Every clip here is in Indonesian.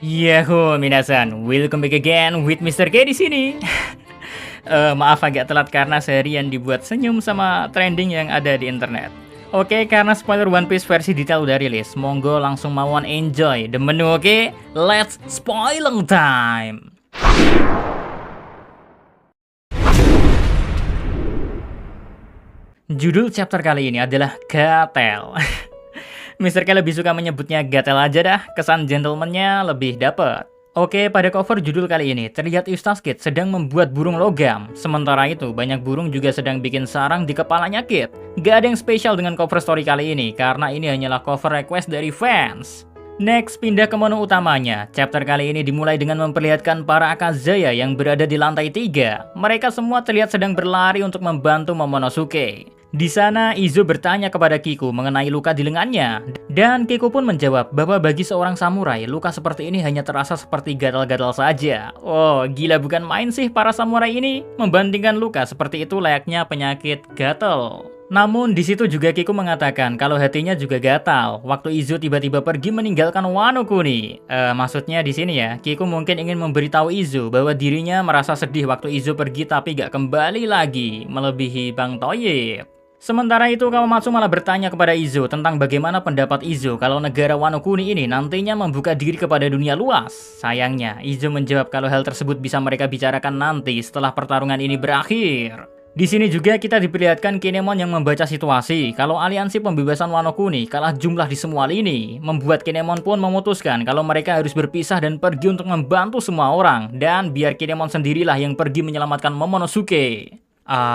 Yahoo, minasan, welcome back again with Mr. K di sini. Maaf agak telat karena seharian dibuat senyum sama trending yang ada di internet. Oke, karena spoiler One Piece versi detail udah rilis, monggo langsung mauan enjoy the menu, oke? Let's spoiling time. Judul chapter kali ini adalah Gatel. Mr. K lebih suka menyebutnya Gatel aja dah, kesan gentleman-nya lebih dapet. Oke, pada cover judul kali ini, terlihat Eustace Kid sedang membuat burung logam. Sementara itu, banyak burung juga sedang bikin sarang di kepalanya Kid. Gak ada yang spesial dengan cover story kali ini, karena ini hanyalah cover request dari fans. Next, pindah ke menu utamanya. Chapter kali ini dimulai dengan memperlihatkan para Akazaya yang berada di lantai 3. Mereka semua terlihat sedang berlari untuk membantu Momonosuke. Di sana, Izo bertanya kepada Kiku mengenai luka di lengannya. Dan Kiku pun menjawab bahwa bagi seorang samurai, luka seperti ini hanya terasa seperti gatal-gatal saja. Oh, gila bukan main sih para samurai ini. Membandingkan luka seperti itu layaknya penyakit gatal. Namun di situ juga Kiku mengatakan kalau hatinya juga gatal waktu Izo tiba-tiba pergi meninggalkan Wano Kuni. Maksudnya di sini ya, Kiku mungkin ingin memberitahu Izo bahwa dirinya merasa sedih waktu Izo pergi tapi gak kembali lagi, melebihi Bang Toyib. Sementara itu Kawamatsu malah bertanya kepada Izo tentang bagaimana pendapat Izo kalau negara Wano Kuni ini nantinya membuka diri kepada dunia luas. Sayangnya, Izo menjawab kalau hal tersebut bisa mereka bicarakan nanti setelah pertarungan ini berakhir. Di sini juga kita diperlihatkan Kinemon yang membaca situasi kalau aliansi pembebasan Wano Kuni kalah jumlah di semua lini, membuat Kinemon pun memutuskan kalau mereka harus berpisah dan pergi untuk membantu semua orang, dan biar Kinemon sendirilah yang pergi menyelamatkan Momonosuke.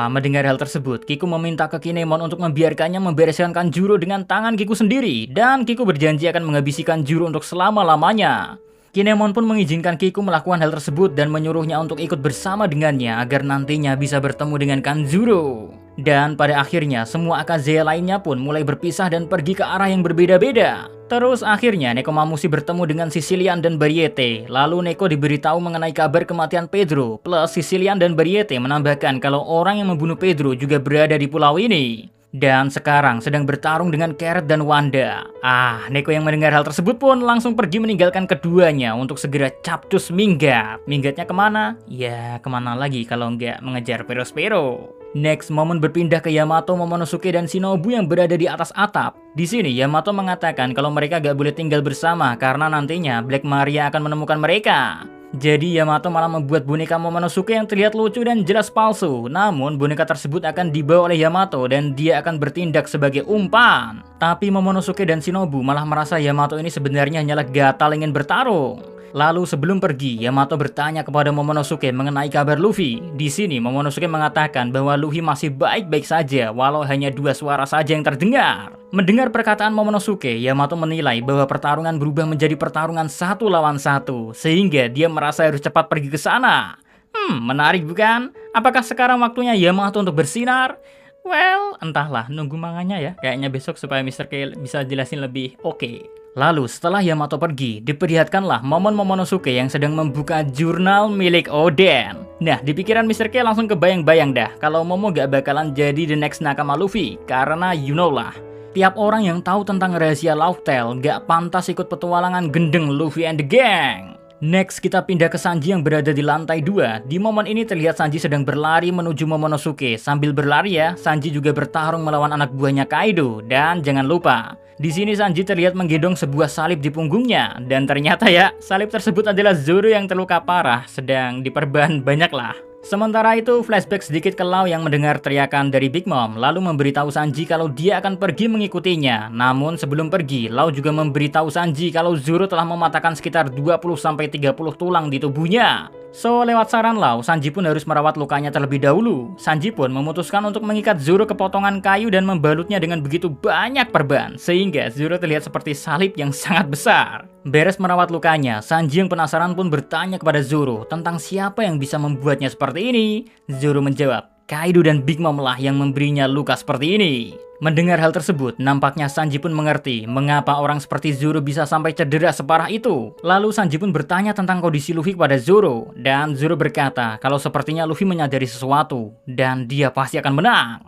Mendengar hal tersebut, Kiku meminta ke Kinemon untuk membiarkannya membereskan Kanjuro dengan tangan Kiku sendiri, dan Kiku berjanji akan menghabisi Kanjuro untuk selama-lamanya. Kinemon pun mengizinkan Kiku melakukan hal tersebut dan menyuruhnya untuk ikut bersama dengannya agar nantinya bisa bertemu dengan Kanjuro. Dan pada akhirnya, semua Akazaya lainnya pun mulai berpisah dan pergi ke arah yang berbeda-beda. Terus akhirnya Nekomamushi bertemu dengan Sicilian dan Bariete. Lalu Neko diberitahu mengenai kabar kematian Pedro. Plus Sicilian dan Bariete menambahkan kalau orang yang membunuh Pedro juga berada di pulau ini. Dan sekarang sedang bertarung dengan Carrot dan Wanda. Neko yang mendengar hal tersebut pun langsung pergi meninggalkan keduanya untuk segera capcus minggat. Minggatnya kemana? Ya kemana lagi kalau nggak mengejar Perospero. Next, momen berpindah ke Yamato, Momonosuke, dan Shinobu yang berada di atas atap. Di sini, Yamato mengatakan kalau mereka gak boleh tinggal bersama karena nantinya Black Maria akan menemukan mereka. Jadi Yamato malah membuat boneka Momonosuke yang terlihat lucu dan jelas palsu. Namun boneka tersebut akan dibawa oleh Yamato dan dia akan bertindak sebagai umpan. Tapi Momonosuke dan Shinobu malah merasa Yamato ini sebenarnya hanyalah gatal ingin bertarung. Lalu sebelum pergi, Yamato bertanya kepada Momonosuke mengenai kabar Luffy. Di sini Momonosuke mengatakan bahwa Luffy masih baik-baik saja walau hanya 2 suara saja yang terdengar. Mendengar perkataan Momonosuke, Yamato menilai bahwa pertarungan berubah menjadi pertarungan 1 lawan 1 sehingga dia merasa harus cepat pergi ke sana. Menarik bukan? Apakah sekarang waktunya Yamato untuk bersinar? Well, entahlah, nunggu manganya ya. Kayaknya besok supaya Mr. K bisa jelasin lebih oke. Lalu setelah Yamato pergi, diperlihatkanlah momen Momonosuke yang sedang membuka jurnal milik Oden. Nah, di pikiran Mr. K langsung kebayang-bayang dah kalau Momo gak bakalan jadi the next nakama Luffy. Karena you know lah, tiap orang yang tahu tentang rahasia Laugh-Tale gak pantas ikut petualangan gendeng Luffy and the gang. Next, kita pindah ke Sanji yang berada di lantai 2. Di momen ini terlihat Sanji sedang berlari menuju Momonosuke. Sambil berlari ya, Sanji juga bertarung melawan anak buahnya Kaido. Dan jangan lupa, di sini Sanji terlihat menggendong sebuah salib di punggungnya. Dan ternyata ya, salib tersebut adalah Zoro yang terluka parah, sedang diperban banyak lah. Sementara itu, flashback sedikit ke Law yang mendengar teriakan dari Big Mom, lalu memberitahu Sanji kalau dia akan pergi mengikutinya. Namun sebelum pergi, Law juga memberitahu Sanji kalau Zoro telah mematahkan sekitar 20-30 tulang di tubuhnya. So, lewat saran Law, Sanji pun harus merawat lukanya terlebih dahulu. Sanji pun memutuskan untuk mengikat Zoro ke potongan kayu dan membalutnya dengan begitu banyak perban, sehingga Zoro terlihat seperti salib yang sangat besar. Beres merawat lukanya, Sanji yang penasaran pun bertanya kepada Zoro tentang siapa yang bisa membuatnya seperti ini. Zoro menjawab, Kaido dan Big Mom lah yang memberinya luka seperti ini. Mendengar hal tersebut, nampaknya Sanji pun mengerti mengapa orang seperti Zoro bisa sampai cedera separah itu. Lalu Sanji pun bertanya tentang kondisi Luffy kepada Zoro. Dan Zoro berkata kalau sepertinya Luffy menyadari sesuatu dan dia pasti akan menang.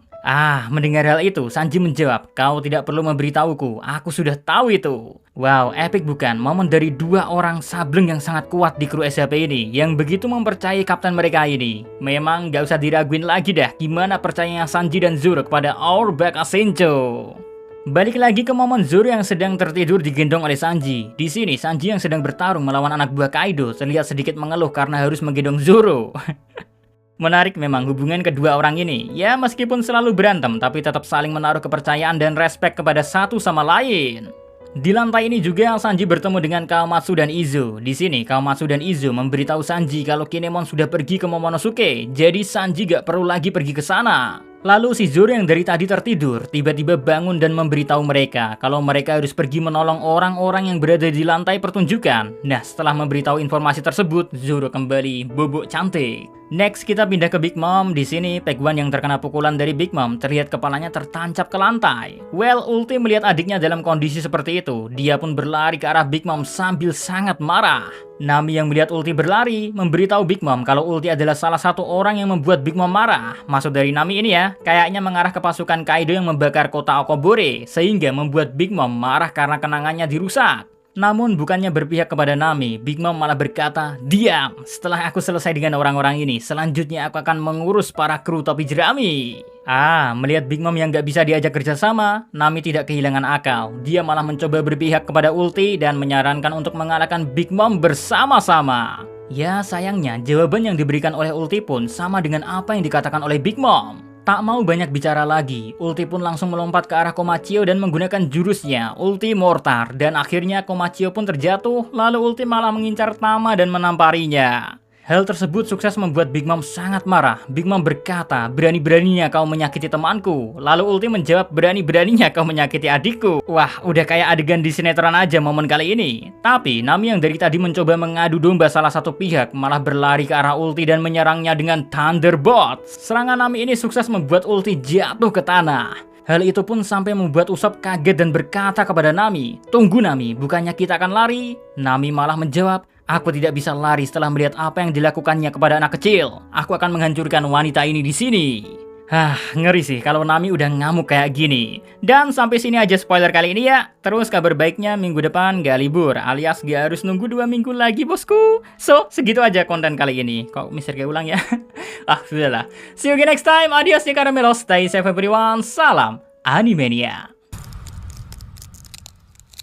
Mendengar hal itu, Sanji menjawab, kau tidak perlu memberitahuku, aku sudah tahu itu. Wow, epic bukan? Momen dari dua orang sableng yang sangat kuat di kru SHP ini, yang begitu mempercayai kapten mereka ini. Memang gak usah diraguin lagi dah gimana percayanya Sanji dan Zoro kepada Our Back Asenjo. Balik lagi ke momen Zoro yang sedang tertidur digendong oleh Sanji. Di sini Sanji yang sedang bertarung melawan anak buah Kaido terlihat sedikit mengeluh karena harus menggendong Zoro. Menarik memang hubungan kedua orang ini. Ya meskipun selalu berantem, tapi tetap saling menaruh kepercayaan dan respek kepada satu sama lain. Di lantai ini juga Sanji bertemu dengan Kawamatsu dan Izo. Di sini Kawamatsu dan Izo memberitahu Sanji kalau Kinemon sudah pergi ke Momonosuke, jadi Sanji gak perlu lagi pergi ke sana. Lalu si Zoro yang dari tadi tertidur tiba-tiba bangun dan memberitahu mereka kalau mereka harus pergi menolong orang-orang yang berada di lantai pertunjukan. Nah, setelah memberitahu informasi tersebut, Zoro kembali bobok cantik. Next kita pindah ke Big Mom. Di sini Paegwan yang terkena pukulan dari Big Mom terlihat kepalanya tertancap ke lantai. Well, Ulti melihat adiknya dalam kondisi seperti itu. Dia pun berlari ke arah Big Mom sambil sangat marah. Nami yang melihat Ulti berlari memberitahu Big Mom kalau Ulti adalah salah satu orang yang membuat Big Mom marah. Maksud dari Nami ini ya, kayaknya mengarah ke pasukan Kaido yang membakar kota Okobore, sehingga membuat Big Mom marah karena kenangannya dirusak. Namun bukannya berpihak kepada Nami, Big Mom malah berkata, "Diam, setelah aku selesai dengan orang-orang ini, selanjutnya aku akan mengurus para kru topi jerami." Melihat Big Mom yang gak bisa diajak kerjasama, Nami tidak kehilangan akal. Dia malah mencoba berpihak kepada Ulti dan menyarankan untuk mengalahkan Big Mom bersama-sama. Ya sayangnya, jawaban yang diberikan oleh Ulti pun sama dengan apa yang dikatakan oleh Big Mom. Tak mau banyak bicara lagi, Ulti pun langsung melompat ke arah Komachio dan menggunakan jurusnya, Ulti Mortar. Dan akhirnya Komachio pun terjatuh, lalu Ulti malah mengincar Tama dan menamparinya. Hal tersebut sukses membuat Big Mom sangat marah. Big Mom berkata, "Berani-beraninya kau menyakiti temanku." Lalu Ulti menjawab, "Berani-beraninya kau menyakiti adikku." Wah, udah kayak adegan di sinetron aja momen kali ini. Tapi Nami yang dari tadi mencoba mengadu domba salah satu pihak malah berlari ke arah Ulti dan menyerangnya dengan Thunderbolt. Serangan Nami ini sukses membuat Ulti jatuh ke tanah. Hal itu pun sampai membuat Usopp kaget dan berkata kepada Nami, "Tunggu Nami, bukannya kita akan lari?" Nami malah menjawab, "Aku tidak bisa lari setelah melihat apa yang dilakukannya kepada anak kecil. Aku akan menghancurkan wanita ini di sini." Ngeri sih kalau Nami udah ngamuk kayak gini. Dan sampai sini aja spoiler kali ini ya. Terus kabar baiknya minggu depan gak libur, alias gak harus nunggu 2 minggu lagi bosku. So, segitu aja konten kali ini. Kok mister kayak ulang ya? Sudahlah. See you again next time. Adios ya Caramelos. Stay safe everyone. Salam Animania.